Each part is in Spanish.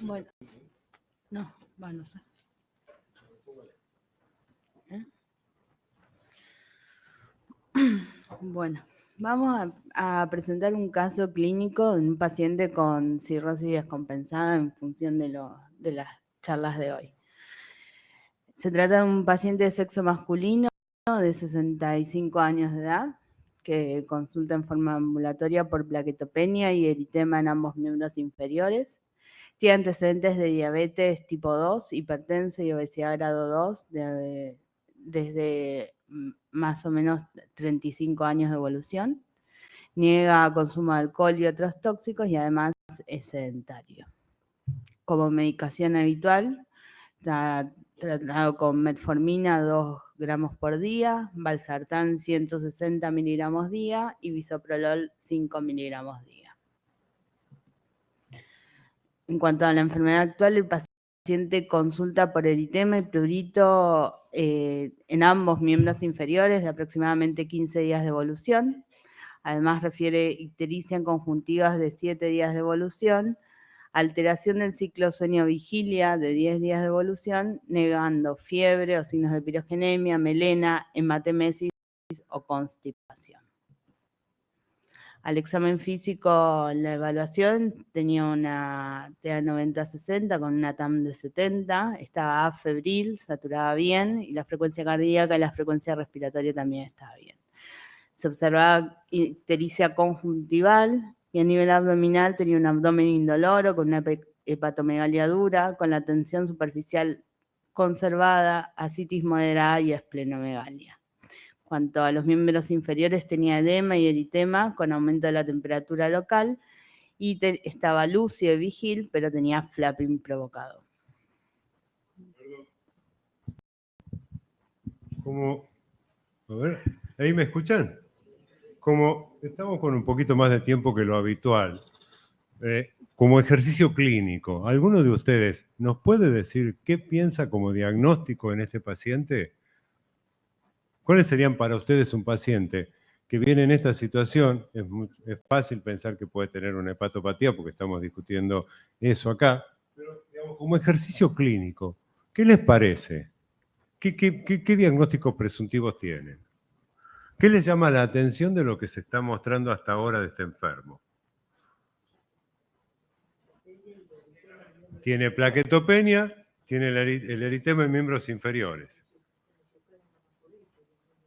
Bueno, no, va, no sé. Bueno, vamos a presentar un caso clínico de un paciente con cirrosis descompensada en función de las charlas de hoy. Se trata de un paciente de sexo masculino de 65 años de edad que consulta en forma ambulatoria por plaquetopenia y eritema en ambos miembros inferiores. Tiene antecedentes de diabetes tipo 2, hipertensa y obesidad grado 2 desde más o menos 35 años de evolución. Niega consumo de alcohol y otros tóxicos y además es sedentario. Como medicación habitual, está tratado con metformina 2 gramos por día, valsartán 160 miligramos día y bisoprolol 5 miligramos día. En cuanto a la enfermedad actual, el paciente consulta por eritema y prurito en ambos miembros inferiores de aproximadamente 15 días de evolución. Además refiere ictericia en conjuntivas de 7 días de evolución, alteración del ciclo sueño-vigilia de 10 días de evolución, negando fiebre o signos de pirogenemia, melena, hematemesis o constipación. Al examen físico, la evaluación tenía una TA 90-60 con una TAM de 70, estaba febril, saturaba bien, y la frecuencia cardíaca y la frecuencia respiratoria también estaba bien. Se observaba ictericia conjuntival y a nivel abdominal tenía un abdomen indoloro con una hepatomegalia dura, con la tensión superficial conservada, ascitis moderada y esplenomegalia. Cuanto a los miembros inferiores, tenía edema y eritema con aumento de la temperatura local y estaba lúcido y vigil, pero tenía flapping provocado. A ver, ¿ahí me escuchan? Como estamos con un poquito más de tiempo que lo habitual, como ejercicio clínico, ¿alguno de ustedes nos puede decir qué piensa como diagnóstico en este paciente? ¿Cuáles serían para ustedes un paciente que viene en esta situación? Es fácil pensar que puede tener una hepatopatía porque estamos discutiendo eso acá, pero digamos, como ejercicio clínico, ¿qué les parece? ¿Qué diagnósticos presuntivos tienen? ¿Qué les llama la atención de lo que se está mostrando hasta ahora de este enfermo? Tiene plaquetopenia, tiene el eritema en miembros inferiores.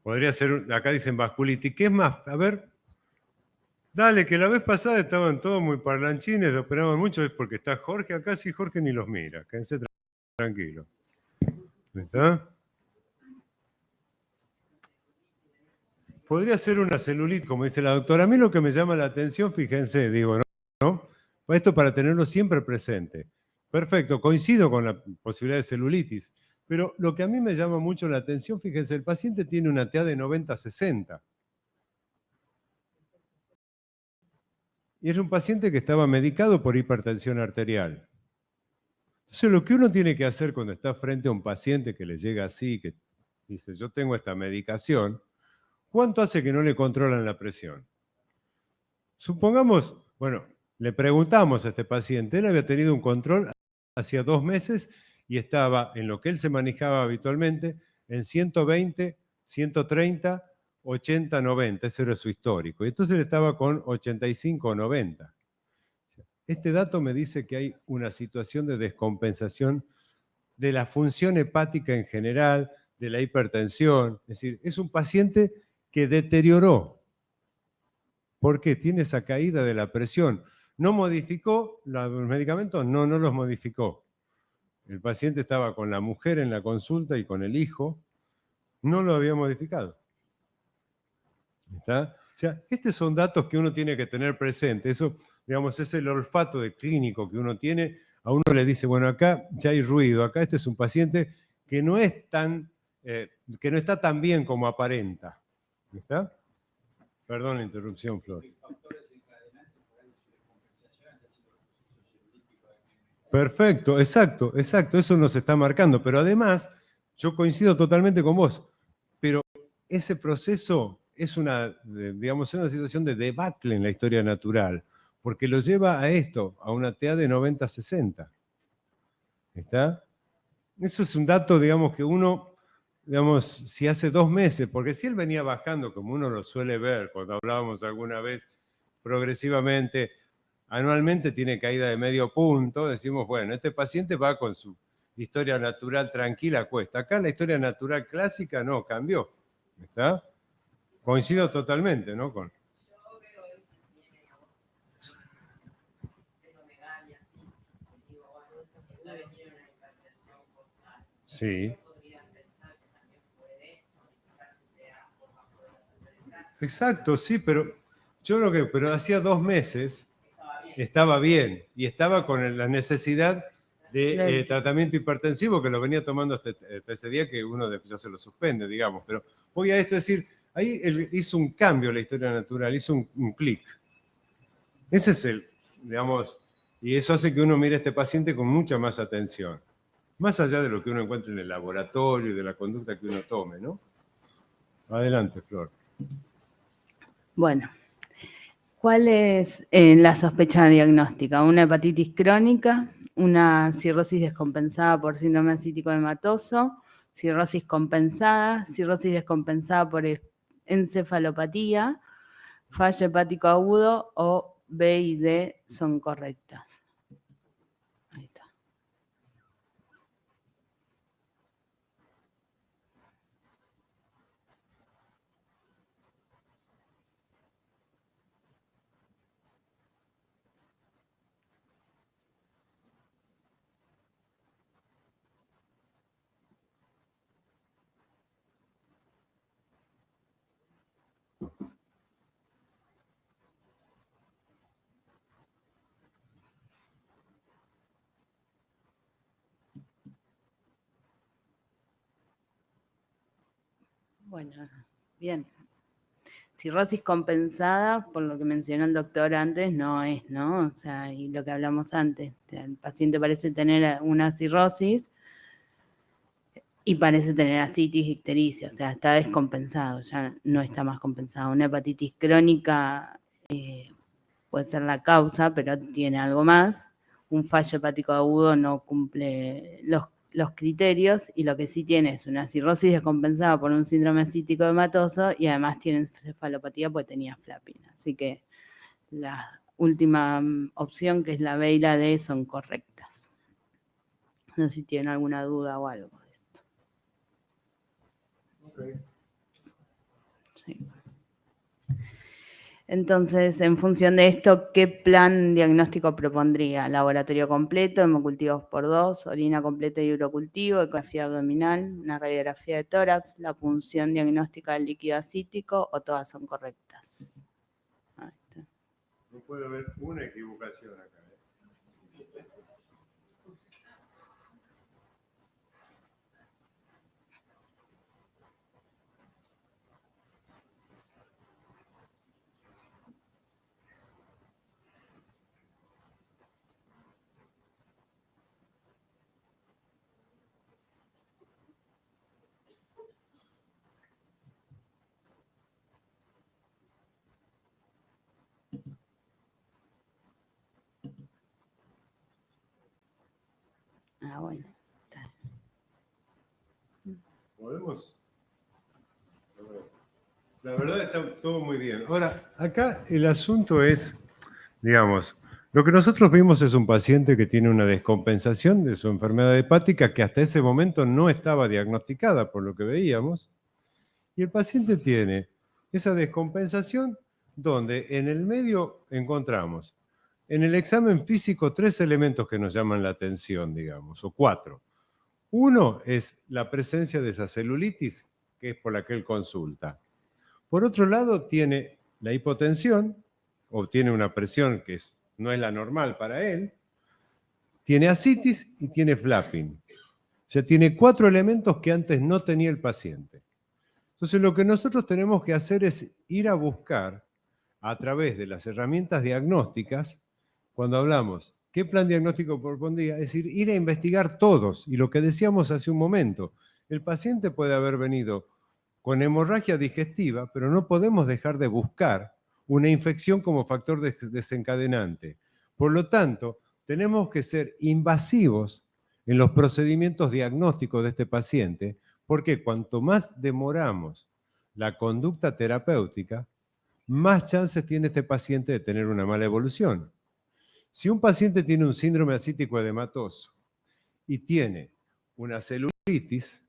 Podría ser, acá dicen vasculitis. ¿Qué es más? A ver, dale, que la vez pasada estaban todos muy parlanchines, lo operaban mucho, es porque está Jorge acá, sí, Jorge ni los mira, quédense tranquilo. ¿Está? Podría ser una celulitis, como dice la doctora. A mí lo que me llama la atención, fíjense, digo, ¿no? Esto para tenerlo siempre presente. Perfecto, coincido con la posibilidad de celulitis, pero lo que a mí me llama mucho la atención, fíjense, el paciente tiene una TA de 90-60. Y es un paciente que estaba medicado por hipertensión arterial. Entonces, lo que uno tiene que hacer cuando está frente a un paciente que le llega así, que dice, yo tengo esta medicación, ¿cuánto hace que no le controlan la presión? Supongamos, bueno, le preguntamos a este paciente, él había tenido un control hacía 2 meses y estaba en lo que él se manejaba habitualmente, en 120, 130, 80, 90, ese era su histórico. Y entonces él estaba con 85 o 90. Este dato me dice que hay una situación de descompensación de la función hepática en general, de la hipertensión. Es decir, es un paciente que deterioró. ¿Por qué? Tiene esa caída de la presión. ¿No modificó los medicamentos? No, no los modificó. El paciente estaba con la mujer en la consulta y con el hijo. No lo había modificado. ¿Está? O sea, estos son datos que uno tiene que tener presente. Eso, digamos, es el olfato de clínico que uno tiene a uno le dice, bueno, acá ya hay ruido, acá este es un paciente que no es que no está tan bien como aparenta. ¿Está? Perdón la interrupción, Flor. Perfecto, exacto, eso nos está marcando. Pero además, yo coincido totalmente con vos, pero ese proceso es digamos, una situación de debacle en la historia natural, porque lo lleva a esto, a una TA de 90-60. ¿Está? Eso es un dato, digamos, que uno, digamos, si hace 2 meses, porque si él venía bajando, como uno lo suele ver cuando hablábamos alguna vez, progresivamente, anualmente tiene caída de medio punto, decimos, bueno, este paciente va con su historia natural tranquila a cuesta. Acá la historia natural clásica no, cambió. ¿Está? Coincido totalmente, ¿no? Sí. Exacto, sí, pero yo creo que hacía 2 meses estaba bien y estaba con la necesidad de tratamiento hipertensivo que lo venía tomando hasta ese día que uno después ya se lo suspende, digamos. Pero voy a esto, es decir, ahí él hizo un cambio en la historia natural, hizo un clic. Ese es digamos, y eso hace que uno mire a este paciente con mucha más atención, más allá de lo que uno encuentre en el laboratorio y de la conducta que uno tome, ¿no? Adelante, Flor. Bueno, ¿cuál es la sospecha diagnóstica? Una hepatitis crónica, una cirrosis descompensada por síndrome ascítico hematoso, cirrosis descompensada por encefalopatía, fallo hepático agudo o B y D son correctas. Ahí está. Bueno, bien. Cirrosis compensada, por lo que mencionó el doctor antes, no es, ¿no? O sea, y lo que hablamos antes, el paciente parece tener una cirrosis y parece tener ascitis, ictericia, o sea, está descompensado, ya no está más compensado. Una hepatitis crónica puede ser la causa, pero tiene algo más. Un fallo hepático agudo no cumple los criterios y lo que sí tiene es una cirrosis descompensada por un síndrome ascítico hematoso y además tiene encefalopatía porque tenía flapping. Así que la última opción, que es la B y la D, son correctas. No sé si tienen alguna duda o algo de esto. Okay. Sí. Entonces, en función de esto, ¿qué plan diagnóstico propondría? Laboratorio completo, hemocultivos por 2, orina completa y urocultivo, ecografía abdominal, una radiografía de tórax, la punción diagnóstica del líquido acítico, o todas son correctas. No puede haber una equivocación acá. Ah, bueno. ¿Podemos? La verdad está todo muy bien. Ahora, acá el asunto es, digamos, lo que nosotros vimos es un paciente que tiene una descompensación de su enfermedad hepática que hasta ese momento no estaba diagnosticada por lo que veíamos. Y el paciente tiene esa descompensación donde en el medio encontramos en el examen físico 3 elementos que nos llaman la atención, digamos, o 4. Uno es la presencia de esa celulitis, que es por la que él consulta. Por otro lado, tiene la hipotensión, o tiene una presión que no es la normal para él, tiene ascitis y tiene flapping. O sea, tiene 4 elementos que antes no tenía el paciente. Entonces, lo que nosotros tenemos que hacer es ir a buscar, a través de las herramientas diagnósticas, cuando hablamos, ¿qué plan diagnóstico propondría? Es decir, ir a investigar todos. Y lo que decíamos hace un momento, el paciente puede haber venido con hemorragia digestiva, pero no podemos dejar de buscar una infección como factor desencadenante. Por lo tanto, tenemos que ser invasivos en los procedimientos diagnósticos de este paciente, porque cuanto más demoramos la conducta terapéutica, más chances tiene este paciente de tener una mala evolución. Si un paciente tiene un síndrome ascítico edematoso y tiene una celulitis,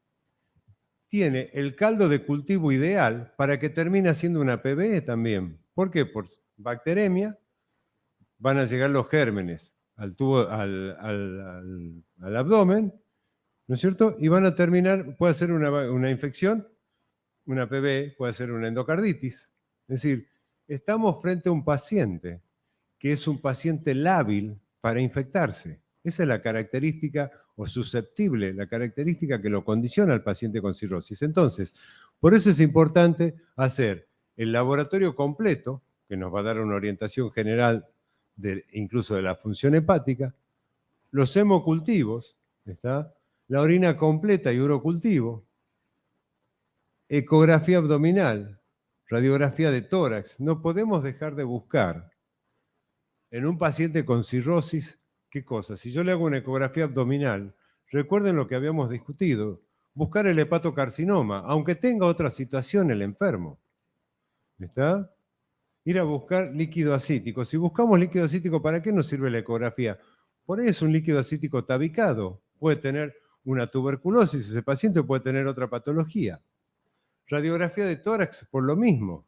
tiene el caldo de cultivo ideal para que termine siendo una PBE también. ¿Por qué? Por bacteremia van a llegar los gérmenes al abdomen, ¿no es cierto? Y van a terminar, puede ser una infección, una PBE, puede ser una endocarditis. Es decir, estamos frente a un paciente que es un paciente lábil para infectarse. Esa es la característica, o susceptible, la característica que lo condiciona al paciente con cirrosis. Entonces, por eso es importante hacer el laboratorio completo, que nos va a dar una orientación general incluso de la función hepática, los hemocultivos, ¿está? La orina completa y urocultivo, ecografía abdominal, radiografía de tórax. No podemos dejar de buscar en un paciente con cirrosis, ¿qué cosa? Si yo le hago una ecografía abdominal, recuerden lo que habíamos discutido, buscar el hepatocarcinoma, aunque tenga otra situación el enfermo. ¿Está? Ir a buscar líquido acítico. Si buscamos líquido acítico, ¿para qué nos sirve la ecografía? Por ahí es un líquido acítico tabicado. Puede tener una tuberculosis, ese paciente puede tener otra patología. Radiografía de tórax, por lo mismo.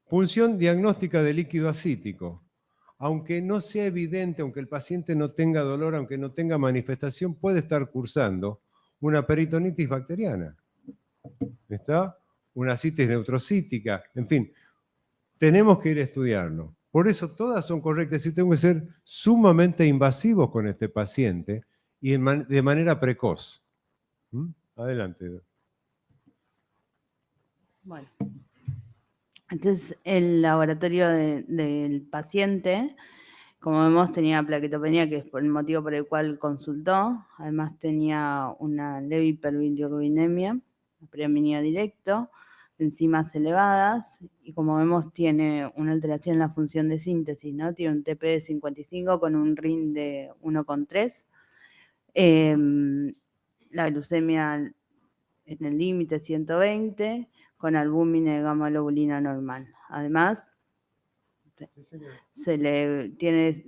Punción diagnóstica de líquido acítico. Aunque no sea evidente, aunque el paciente no tenga dolor, aunque no tenga manifestación, puede estar cursando una peritonitis bacteriana. ¿Está? Una ascitis neutrocítica, en fin. Tenemos que ir a estudiarlo. Por eso todas son correctas y tengo que ser sumamente invasivos con este paciente y de manera precoz. Adelante. Bueno. Entonces, el laboratorio del paciente, como vemos, tenía plaquetopenia, que es por el motivo por el cual consultó. Además, tenía una leve hiperbilirubinemia, predominio directo, enzimas elevadas, y como vemos, tiene una alteración en la función de síntesis, ¿no? Tiene un TP de 55 con un RIN de 1,3. La glucemia en el límite 120, con albúmina de gamma globulina normal. Además, se le tiene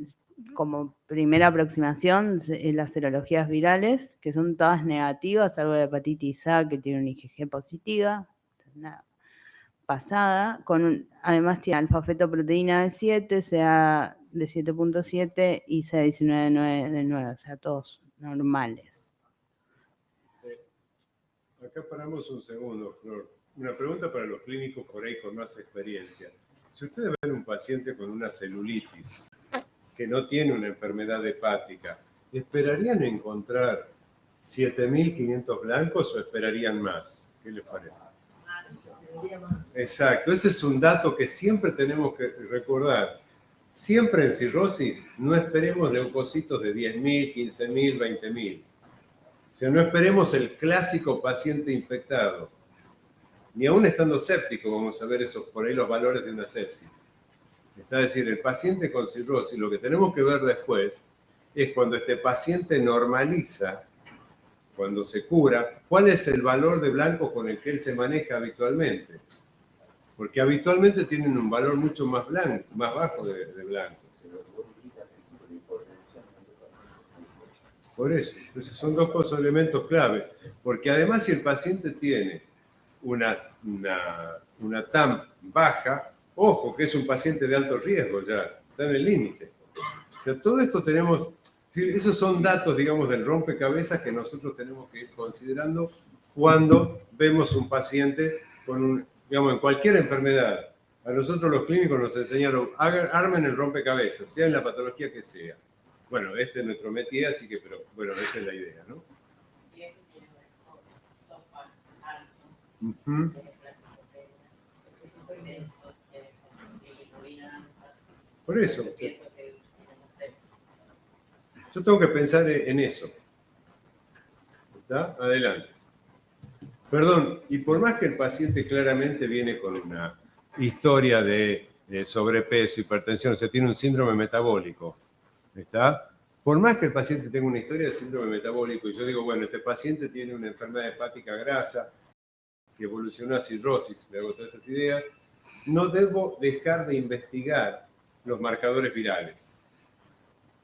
como primera aproximación las serologías virales, que son todas negativas, salvo la hepatitis A, que tiene una IgG positiva, una pasada. Además tiene alfa-fetoproteína de 7, CA de 7.7 y CA19 de 9, o sea, todos normales. Acá paramos un segundo, Flor. Una pregunta para los clínicos por ahí con más experiencia. Si ustedes ven un paciente con una celulitis que no tiene una enfermedad hepática, ¿esperarían encontrar 7.500 blancos o esperarían más? ¿Qué les parece? Exacto, ese es un dato que siempre tenemos que recordar. Siempre en cirrosis no esperemos leucocitos de 10.000, 15.000, 20.000. O sea, no esperemos el clásico paciente infectado. Ni aún estando séptico vamos a ver esos, por ahí los valores de una sepsis. Es decir, el paciente con cirrosis, lo que tenemos que ver después es cuando este paciente normaliza, cuando se cura, cuál es el valor de blanco con el que él se maneja habitualmente. Porque habitualmente tienen un valor mucho más bajo de blanco. Por eso, entonces son dos elementos claves. Porque además si el paciente tiene una TAM baja, ojo, que es un paciente de alto riesgo ya, está en el límite. O sea, todo esto tenemos, esos son datos, digamos, del rompecabezas que nosotros tenemos que ir considerando cuando vemos un paciente con digamos, en cualquier enfermedad. A nosotros los clínicos nos enseñaron, armen el rompecabezas, sea en la patología que sea. Bueno, este es nuestro métier, así que, pero bueno, esa es la idea, ¿no? Uh-huh. Por eso. Yo tengo que pensar en eso. ¿Está? Adelante. Perdón, y por más que el paciente claramente viene con una historia de sobrepeso, hipertensión, o sea, tiene un síndrome metabólico, ¿está? Por más que el paciente tenga una historia de síndrome metabólico, y yo digo, bueno, este paciente tiene una enfermedad hepática grasa que evolucionó a cirrosis, me hago todas esas ideas, no debo dejar de investigar los marcadores virales.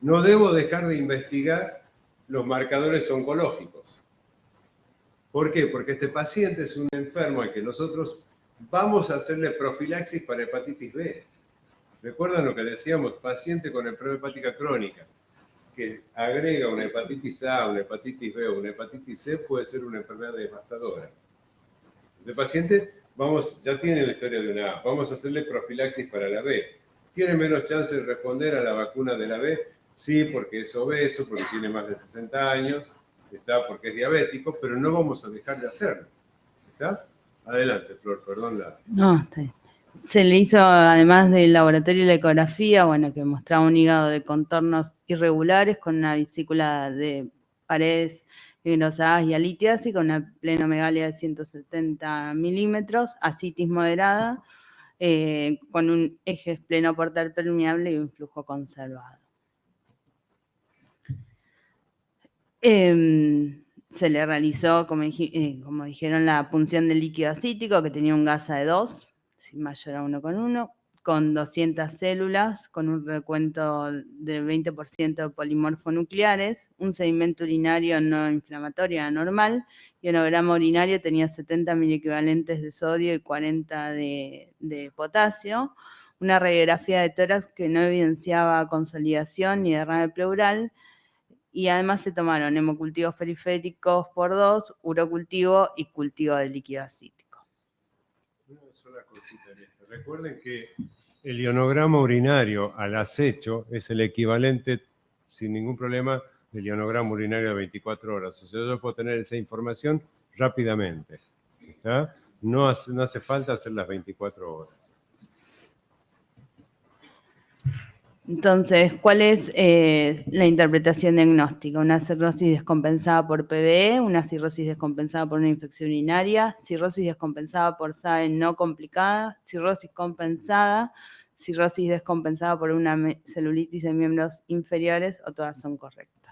No debo dejar de investigar los marcadores oncológicos. ¿Por qué? Porque este paciente es un enfermo al que nosotros vamos a hacerle profilaxis para hepatitis B. ¿Recuerdan lo que decíamos? Paciente con enfermedad hepática crónica, que agrega una hepatitis A, una hepatitis B o una hepatitis C, puede ser una enfermedad devastadora. Este paciente, ya tiene la historia de una A, vamos a hacerle profilaxis para la B. ¿Tiene menos chance de responder a la vacuna de la B? Sí, porque es obeso, porque tiene más de 60 años, ¿está? Porque es diabético, pero no vamos a dejar de hacerlo. ¿Está? Adelante, Flor, perdón. No, está bien. Se le hizo, además del laboratorio y la ecografía, bueno, que mostraba un hígado de contornos irregulares con una vesícula de paredes engrosadas y alítidas y con una plenomegalia de 170 milímetros, ascitis moderada, con un eje esplenoportal permeable y un flujo conservado. Se le realizó, como dijeron, la punción del líquido acítico, que tenía un GASA de 2, mayor a 1,1, con 200 células, con un recuento del 20% de polimorfonucleares, un sedimento urinario no inflamatorio anormal, y el hemograma urinario tenía 70 miliequivalentes de sodio y 40 de potasio, una radiografía de tórax que no evidenciaba consolidación ni derrame pleural, y además se tomaron hemocultivos periféricos por 2, urocultivo y cultivo de líquido acítico. Una sola cosita en esto. Recuerden que el ionograma urinario al acecho es el equivalente, sin ningún problema, del ionograma urinario de 24 horas. O sea, yo puedo tener esa información rápidamente. ¿Está? No hace falta hacer las 24 horas. Entonces, ¿cuál es la interpretación diagnóstica? Una cirrosis descompensada por PBE, una cirrosis descompensada por una infección urinaria, cirrosis descompensada por SAE no complicada, cirrosis compensada, cirrosis descompensada por una celulitis de miembros inferiores, o todas son correctas.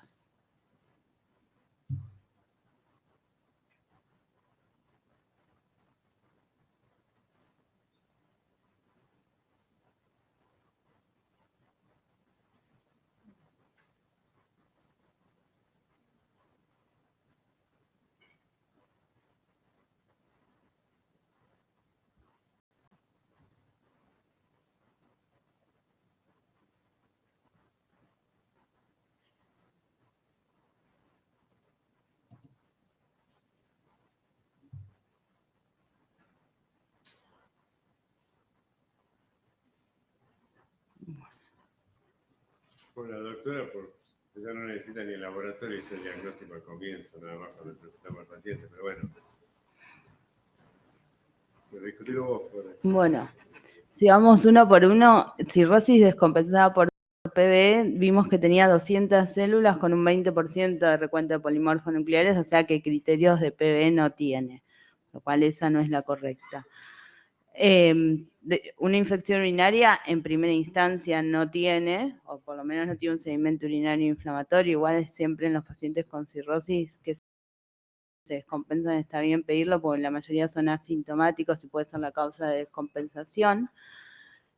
Por la doctora, ella no necesita ni el laboratorio, hizo el diagnóstico al comienzo, nada más cuando presentamos al paciente, pero bueno. Pero discutilo vos, por Bueno, si vamos uno por uno, cirrosis descompensada por PBE, vimos que tenía 200 células con un 20% de recuento de polimorfonucleares, o sea que criterios de PBE no tiene, lo cual esa no es la correcta. Una infección urinaria en primera instancia no tiene, o por lo menos no tiene un sedimento urinario inflamatorio, igual es siempre en los pacientes con cirrosis que se descompensan, está bien pedirlo porque la mayoría son asintomáticos y puede ser la causa de descompensación.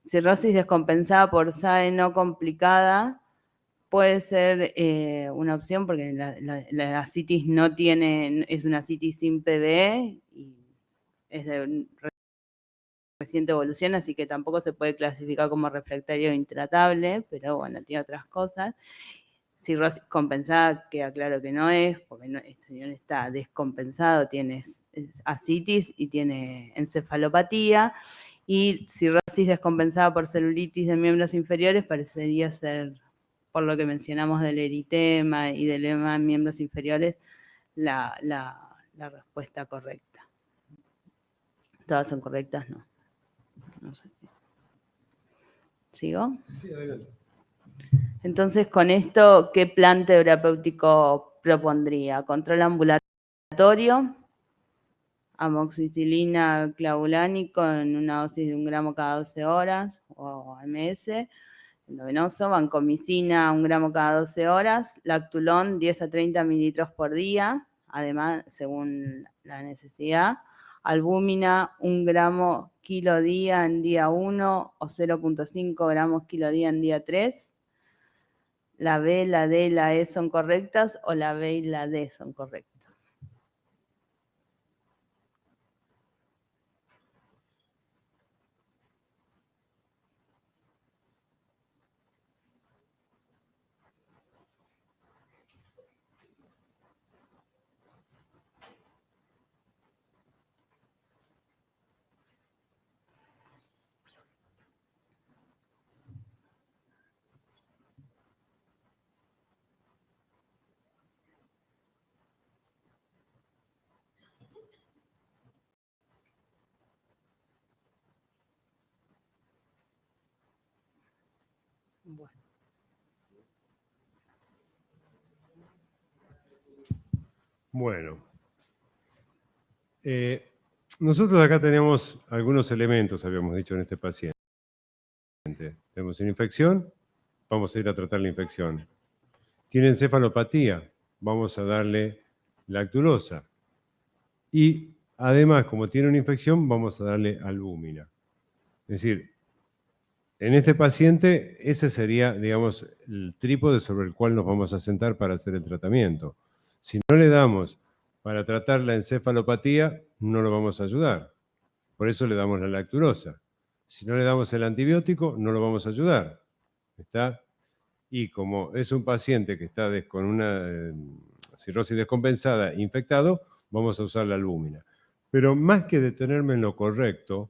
Cirrosis descompensada por SAE no complicada puede ser una opción porque la ascitis no tiene, es una ascitis sin PBE y es de reciente evolución, así que tampoco se puede clasificar como refractario intratable, pero bueno, tiene otras cosas. Cirrosis compensada, queda claro que no es, porque este niño está descompensado, tiene ascitis y tiene encefalopatía, y cirrosis descompensada por celulitis de miembros inferiores parecería ser por lo que mencionamos del eritema y del edema en miembros inferiores, la respuesta correcta. ¿Todas son correctas? No. No sé. ¿Sigo? Sí, adelante. Entonces, con esto, ¿qué plan terapéutico propondría? Control ambulatorio, amoxicilina clavulánico en una dosis de 1 gramo cada 12 horas, o MS, endovenoso, vancomicina 1 gramo cada 12 horas, lactulón 10 a 30 mililitros por día, además, según la necesidad, albúmina 1 gramo kilo día en día 1 o 0.5 gramos kilo día en día 3. ¿La B, la D y la E son correctas o la B y la D son correctas? Bueno, nosotros acá tenemos algunos elementos, habíamos dicho, en este paciente. Tenemos una infección, vamos a ir a tratar la infección. Tiene encefalopatía, vamos a darle lactulosa. Y además, como tiene una infección, vamos a darle albúmina. Es decir, en este paciente, ese sería, digamos, el trípode sobre el cual nos vamos a sentar para hacer el tratamiento. Si no le damos para tratar la encefalopatía, no lo vamos a ayudar. Por eso le damos la lactulosa. Si no le damos el antibiótico, no lo vamos a ayudar. ¿Está? Y como es un paciente que está con una cirrosis descompensada, infectado, vamos a usar la albúmina. Pero más que detenerme en lo correcto,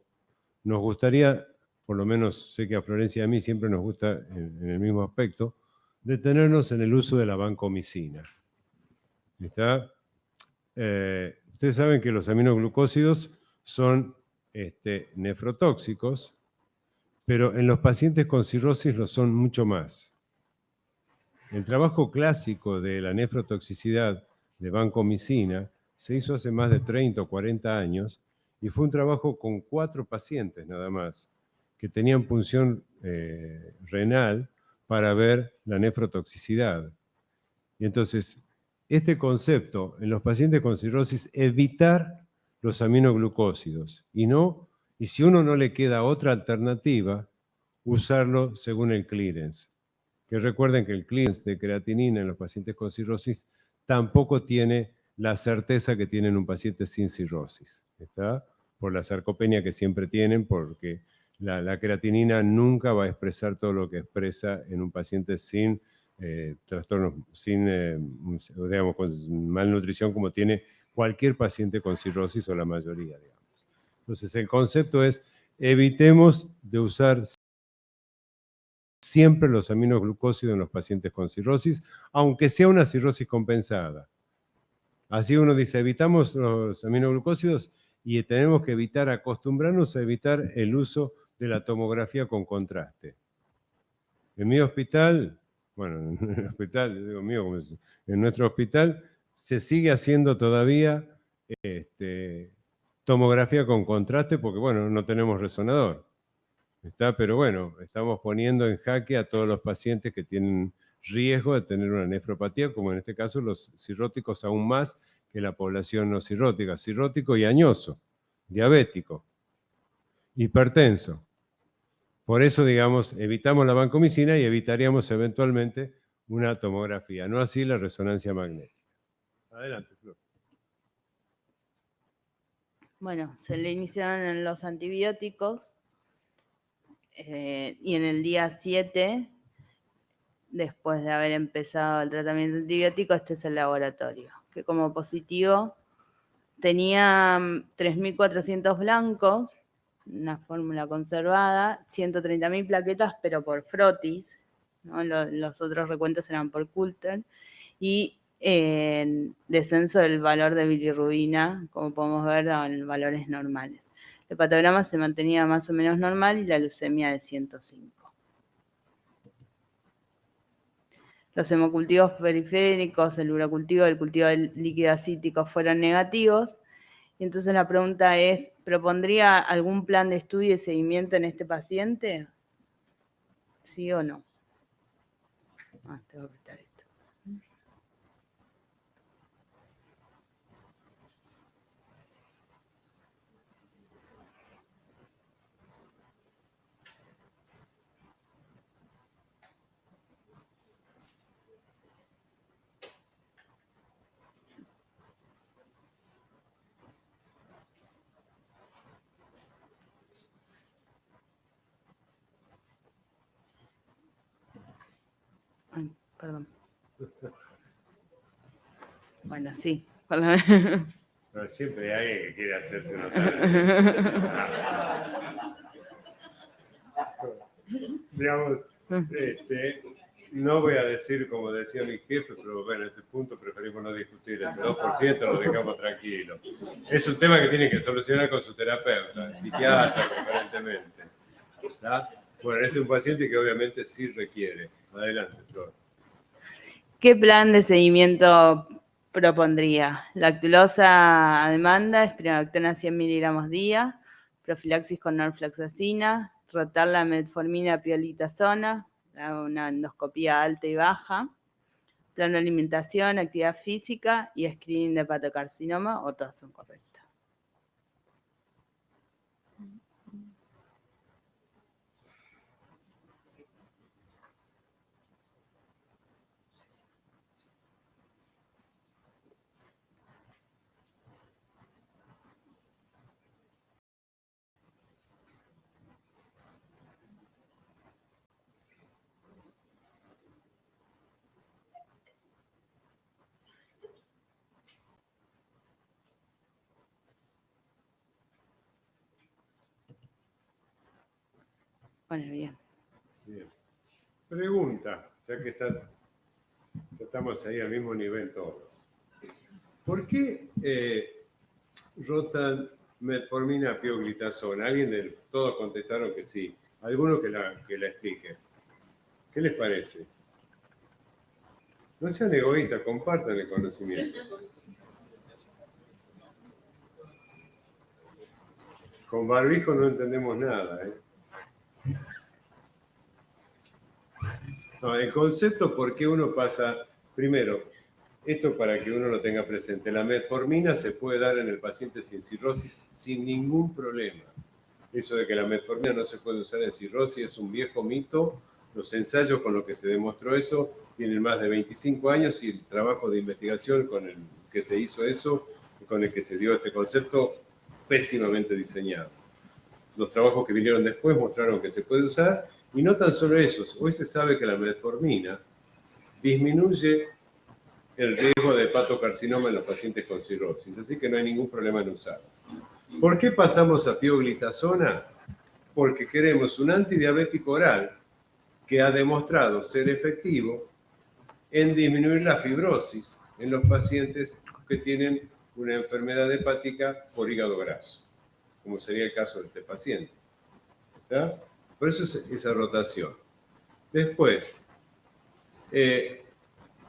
nos gustaría, por lo menos sé que a Florencia y a mí siempre nos gusta en el mismo aspecto, detenernos en el uso de la vancomicina. ¿Está? Ustedes saben que los aminoglucósidos son nefrotóxicos, pero en los pacientes con cirrosis lo son mucho más. El trabajo clásico de la nefrotoxicidad de vancomicina se hizo hace más de 30 o 40 años y fue un trabajo con 4 pacientes nada más que tenían punción renal para ver la nefrotoxicidad. Y entonces, este concepto en los pacientes con cirrosis, evitar los aminoglucósidos y si uno no le queda otra alternativa, usarlo según el clearance. Que recuerden que el clearance de creatinina en los pacientes con cirrosis tampoco tiene la certeza que tienen un paciente sin cirrosis, ¿está? Por la sarcopenia que siempre tienen, porque la creatinina nunca va a expresar todo lo que expresa en un paciente sin trastornos, digamos, con malnutrición como tiene cualquier paciente con cirrosis o la mayoría, digamos. Entonces el concepto es, evitemos de usar siempre los aminoglucósidos en los pacientes con cirrosis, aunque sea una cirrosis compensada. Así uno dice, evitamos los aminoglucósidos y tenemos que acostumbrarnos a evitar el uso de la tomografía con contraste. En mi hospital, bueno, en el hospital, digo mío, en nuestro hospital se sigue haciendo todavía tomografía con contraste porque, bueno, no tenemos resonador. Pero bueno, estamos poniendo en jaque a todos los pacientes que tienen riesgo de tener una nefropatía, como en este caso los cirróticos aún más que la población no cirrótica, cirrótico y añoso, diabético, hipertenso. Por eso, digamos, evitamos la vancomicina y evitaríamos eventualmente una tomografía, no así la resonancia magnética. Adelante, Flor. Bueno, se le iniciaron los antibióticos y en el día 7, después de haber empezado el tratamiento antibiótico, este es el laboratorio, que como positivo tenía 3.400 blancos, una fórmula conservada, 130.000 plaquetas, pero por frotis, ¿no? Los otros recuentos eran por Coulter, y descenso del valor de bilirrubina, como podemos ver, en valores normales. El hepatograma se mantenía más o menos normal y la leucemia de 105. Los hemocultivos periféricos, el urocultivo, el cultivo de líquido acítico fueron negativos. Y entonces la pregunta es, ¿propondría algún plan de estudio y seguimiento en este paciente? ¿Sí o no? Tengo que apretar esto. Ay, perdón. Bueno, sí. No, siempre hay alguien que quiere hacerse una sala. Digamos, no voy a decir como decía mi jefe, pero bueno, en este punto preferimos no discutir. Ese 2% lo dejamos tranquilo. Es un tema que tiene que solucionar con su terapeuta, el psiquiatra, preferentemente. ¿Está? Bueno, este es un paciente que obviamente sí requiere. Adelante, Flor. ¿Qué plan de seguimiento propondría? Lactulosa a demanda, espironolactona 100 miligramos día, profilaxis con norfloxacina, rotar la metformina piolitazona, una endoscopía alta y baja, plan de alimentación, actividad física y screening de hepatocarcinoma, o todas son correctas. Bueno, bien. Bien. Pregunta, ya que ya estamos ahí al mismo nivel todos. ¿Por qué rotan metformina pioglitazona? Todos contestaron que sí. Alguno que la explique. ¿Qué les parece? No sean egoístas, compartan el conocimiento. Con barbijo no entendemos nada, ¿eh? No, el concepto, ¿por qué uno pasa? Primero, esto para que uno lo tenga presente. La metformina se puede dar en el paciente sin cirrosis sin ningún problema. Eso de que la metformina no se puede usar en cirrosis es un viejo mito. Los ensayos con los que se demostró eso tienen más de 25 años y el trabajo de investigación con el que se hizo eso, con el que se dio este concepto, pésimamente diseñado. Los trabajos que vinieron después mostraron que se puede usar, y no tan solo eso. Hoy se sabe que la metformina disminuye el riesgo de hepatocarcinoma en los pacientes con cirrosis, así que no hay ningún problema en usarlo. ¿Por qué pasamos a pioglitazona? Porque queremos un antidiabético oral que ha demostrado ser efectivo en disminuir la fibrosis en los pacientes que tienen una enfermedad hepática por hígado graso, como sería el caso de este paciente. ¿Está? Por eso es esa rotación. Después,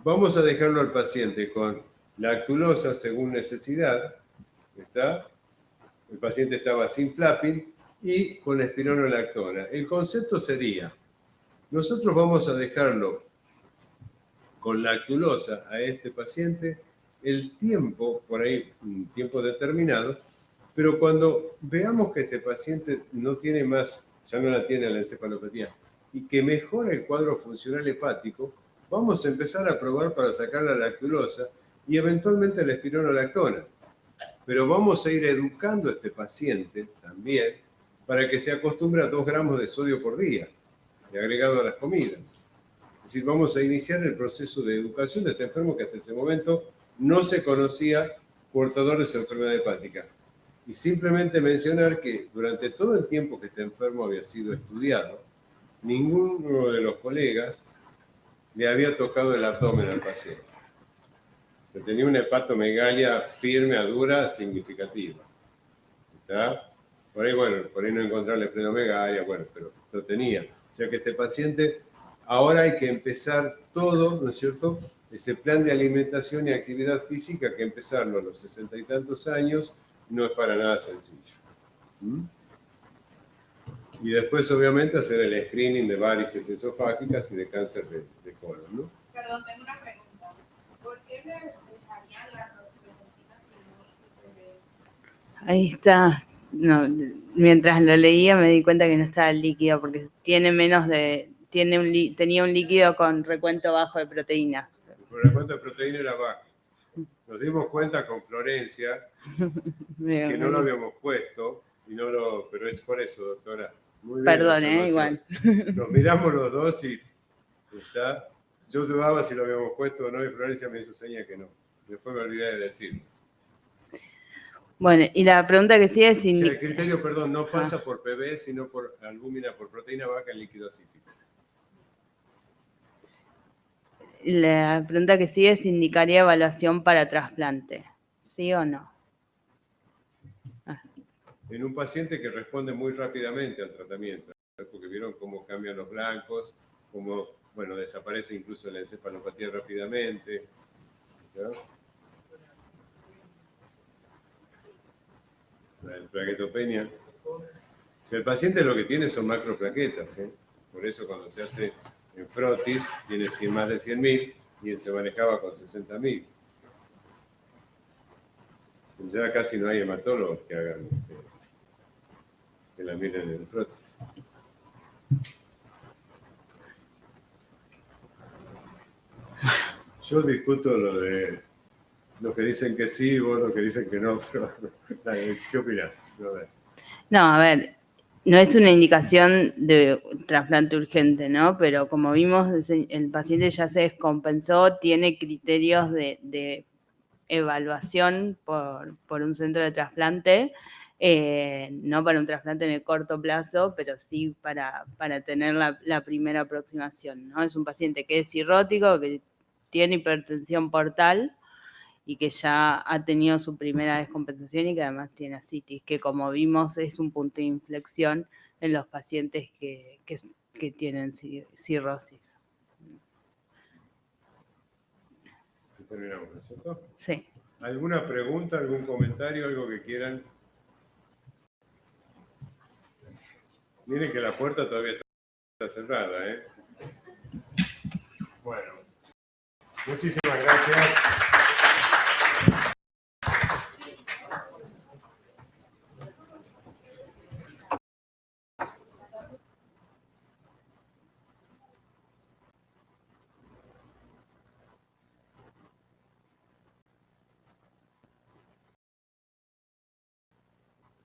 vamos a dejarlo al paciente con lactulosa según necesidad. ¿Está? El paciente estaba sin flapping y con espironolactona. El concepto sería, nosotros vamos a dejarlo con lactulosa a este paciente el tiempo, por ahí un tiempo determinado, pero cuando veamos que este paciente no tiene más, ya no la tiene la encefalopatía, y que mejora el cuadro funcional hepático, vamos a empezar a probar para sacar la lactulosa y eventualmente la espironolactona. Pero vamos a ir educando a este paciente también para que se acostumbre a 2 gramos de sodio por día, de agregado a las comidas. Es decir, vamos a iniciar el proceso de educación de este enfermo que hasta ese momento no se conocía portador de su enfermedad hepática. Y simplemente mencionar que durante todo el tiempo que este enfermo había sido estudiado, ninguno de los colegas le había tocado el abdomen al paciente. O sea, tenía una hepatomegalia firme, dura, significativa. ¿Está? Por ahí, bueno, por ahí no encontrarle esplenomegalia, bueno, pero lo tenía. O sea que este paciente, ahora hay que empezar todo, ¿no es cierto? Ese plan de alimentación y actividad física, que empezarlo a los 60 y tantos años, no es para nada sencillo. Y después, obviamente, hacer el screening de varices esofágicas y de cáncer de colon, ¿no? Perdón, tengo una pregunta. ¿Por qué me dejarían la roxadusina si no se ve? Ahí está. No, mientras lo leía me di cuenta que no estaba el líquido, porque tiene menos de... tenía un líquido con recuento bajo de proteína. El recuento de proteína era bajo. Nos dimos cuenta con Florencia que no lo habíamos puesto, y no lo, pero es por eso, doctora. Muy bien, perdón, igual. Nos miramos los dos y está. Yo dudaba si lo habíamos puesto o no, y Florencia me hizo seña que no. Después me olvidé de decir. Bueno, y la pregunta que sigue es si... O sea, el criterio, perdón, no pasa por PB, sino por albúmina, por proteína baja en líquido cítrico. La pregunta que sigue es si indicaría evaluación para trasplante. ¿Sí o no? En un paciente que responde muy rápidamente al tratamiento, porque vieron cómo cambian los blancos, cómo, bueno, desaparece incluso la encefalopatía rápidamente. ¿Ya? La plaquetopenia. O sea, el paciente lo que tiene son macroplaquetas, ¿eh? Por eso cuando se hace en frotis tiene más de 100.000 y él se manejaba con 60.000. Ya casi no hay hematólogos que hagan que la miren en frotis. Yo discuto lo de los que dicen que sí, vos los que dicen que no, pero ¿qué opinás? No, a ver, no es una indicación de trasplante urgente, ¿no? Pero como vimos, el paciente ya se descompensó, tiene criterios de evaluación por un centro de trasplante, no para un trasplante en el corto plazo, pero sí para tener la primera aproximación, ¿no? Es un paciente que es cirrótico, que tiene hipertensión portal y que ya ha tenido su primera descompensación y que además tiene ascitis, que como vimos es un punto de inflexión en los pacientes que tienen cirrosis. Terminamos, ¿no es cierto? Sí. ¿Alguna pregunta, algún comentario, algo que quieran? Miren que la puerta todavía está cerrada, ¿eh? Bueno, muchísimas gracias.